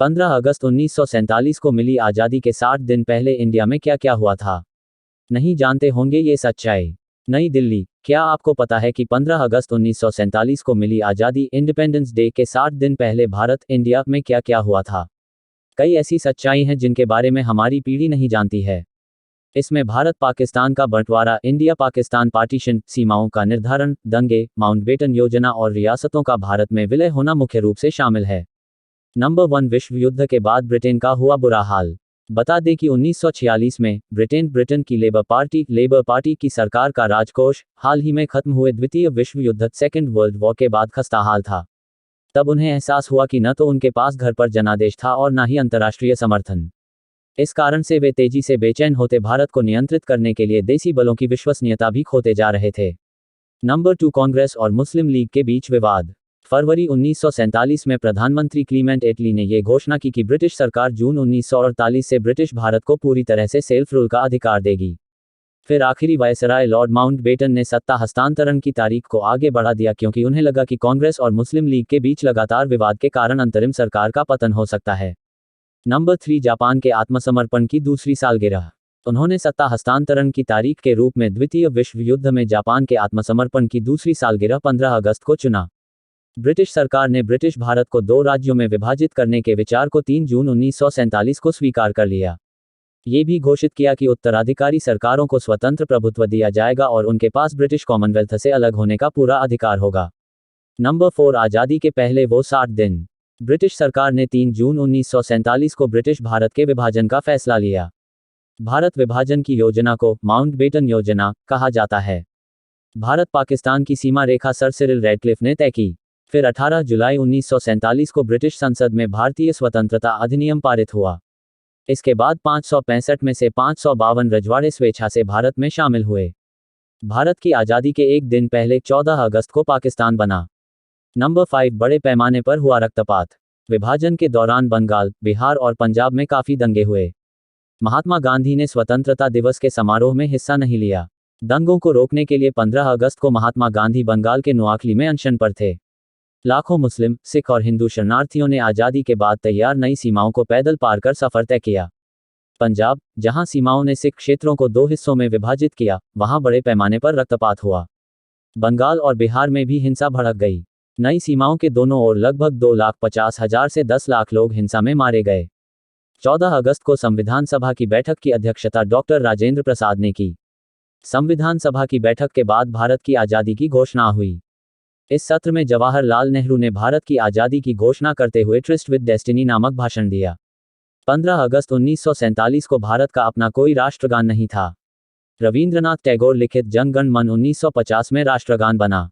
15 अगस्त 1947 को मिली आज़ादी के 60 दिन पहले इंडिया में क्या क्या हुआ था? नहीं जानते होंगे ये सच्चाई। नई दिल्ली, क्या आपको पता है कि 15 अगस्त 1947 को मिली आज़ादी इंडिपेंडेंस डे के 60 दिन पहले भारत इंडिया में क्या क्या हुआ था? कई ऐसी सच्चाई हैं जिनके बारे में हमारी पीढ़ी नहीं जानती है। इसमें भारत पाकिस्तान का बंटवारा, इंडिया पाकिस्तान पार्टीशन, सीमाओं का निर्धारण, दंगे, माउंटबेटन योजना और रियासतों का भारत में विलय होना मुख्य रूप से शामिल है। नंबर 1, विश्व युद्ध के बाद ब्रिटेन का हुआ बुरा हाल। बता दें कि 1946 में ब्रिटेन की लेबर पार्टी की सरकार का राजकोष हाल ही में खत्म हुए द्वितीय विश्व युद्ध सेकेंड वर्ल्ड वॉर के बाद खस्ताहाल था। तब उन्हें एहसास हुआ कि न तो उनके पास घर पर जनादेश था और न ही अंतर्राष्ट्रीय समर्थन। इस कारण से वे तेजी से बेचैन होते भारत को नियंत्रित करने के लिए देसी बलों की विश्वसनीयता भी खोते जा रहे थे। नंबर 2, कांग्रेस और मुस्लिम लीग के बीच विवाद। फरवरी 1947 में प्रधानमंत्री क्लीमेंट एटली ने यह घोषणा की कि ब्रिटिश सरकार जून 1948 से ब्रिटिश भारत को पूरी तरह से सेल्फ रूल का अधिकार देगी। फिर आखिरी वायसराय लॉर्ड माउंटबेटन ने सत्ता हस्तांतरण की तारीख को आगे बढ़ा दिया क्योंकि उन्हें लगा कि कांग्रेस और मुस्लिम लीग के बीच लगातार विवाद के कारण अंतरिम सरकार का पतन हो सकता है। नंबर 3, जापान के आत्मसमर्पण की दूसरी सालगिरह। उन्होंने सत्ता हस्तांतरण की तारीख के रूप में द्वितीय विश्व युद्ध में जापान के आत्मसमर्पण की दूसरी सालगिरह 15 अगस्त को चुना। ब्रिटिश सरकार ने ब्रिटिश भारत को 2 राज्यों में विभाजित करने के विचार को 3 जून 1947 को स्वीकार कर लिया। ये भी घोषित किया कि उत्तराधिकारी सरकारों को स्वतंत्र प्रभुत्व दिया जाएगा और उनके पास ब्रिटिश कॉमनवेल्थ से अलग होने का पूरा अधिकार होगा। नंबर 4, आज़ादी के पहले वो 60 दिन। ब्रिटिश सरकार ने 3 जून 1947 को ब्रिटिश भारत के विभाजन का फैसला लिया। भारत विभाजन की योजना को माउंटबेटन योजना कहा जाता है। भारत पाकिस्तान की सीमा रेखा सर सिरिल रैडक्लिफ ने तय की। फिर 18 जुलाई 1947 को ब्रिटिश संसद में भारतीय स्वतंत्रता अधिनियम पारित हुआ। इसके बाद 565 में से 552 रजवाड़े स्वेच्छा से भारत में शामिल हुए। भारत की आज़ादी के एक दिन पहले 14 अगस्त को पाकिस्तान बना। नंबर 5, बड़े पैमाने पर हुआ रक्तपात। विभाजन के दौरान बंगाल, बिहार और पंजाब में काफ़ी दंगे हुए। महात्मा गांधी ने स्वतंत्रता दिवस के समारोह में हिस्सा नहीं लिया। दंगों को रोकने के लिए 15 अगस्त को महात्मा गांधी बंगाल के नोआखली में अनशन पर थे। लाखों मुस्लिम, सिख और हिंदू शरणार्थियों ने आज़ादी के बाद तैयार नई सीमाओं को पैदल पार कर सफ़र तय किया। पंजाब, जहां सीमाओं ने सिख क्षेत्रों को 2 हिस्सों में विभाजित किया, वहां बड़े पैमाने पर रक्तपात हुआ। बंगाल और बिहार में भी हिंसा भड़क गई। नई सीमाओं के दोनों ओर लगभग 2,50,000 से 10 लाख लोग हिंसा में मारे गए। 14 अगस्त को संविधान सभा की बैठक की अध्यक्षता डॉक्टर राजेंद्र प्रसाद ने की। संविधान सभा की बैठक के बाद भारत की आज़ादी की घोषणा हुई। इस सत्र में जवाहरलाल नेहरू ने भारत की आज़ादी की घोषणा करते हुए ट्रिस्ट विद डेस्टिनी नामक भाषण दिया। 15 अगस्त 1947 को भारत का अपना कोई राष्ट्रगान नहीं था। रवींद्रनाथ टैगोर लिखित जन गण मन 1950 में राष्ट्रगान बना।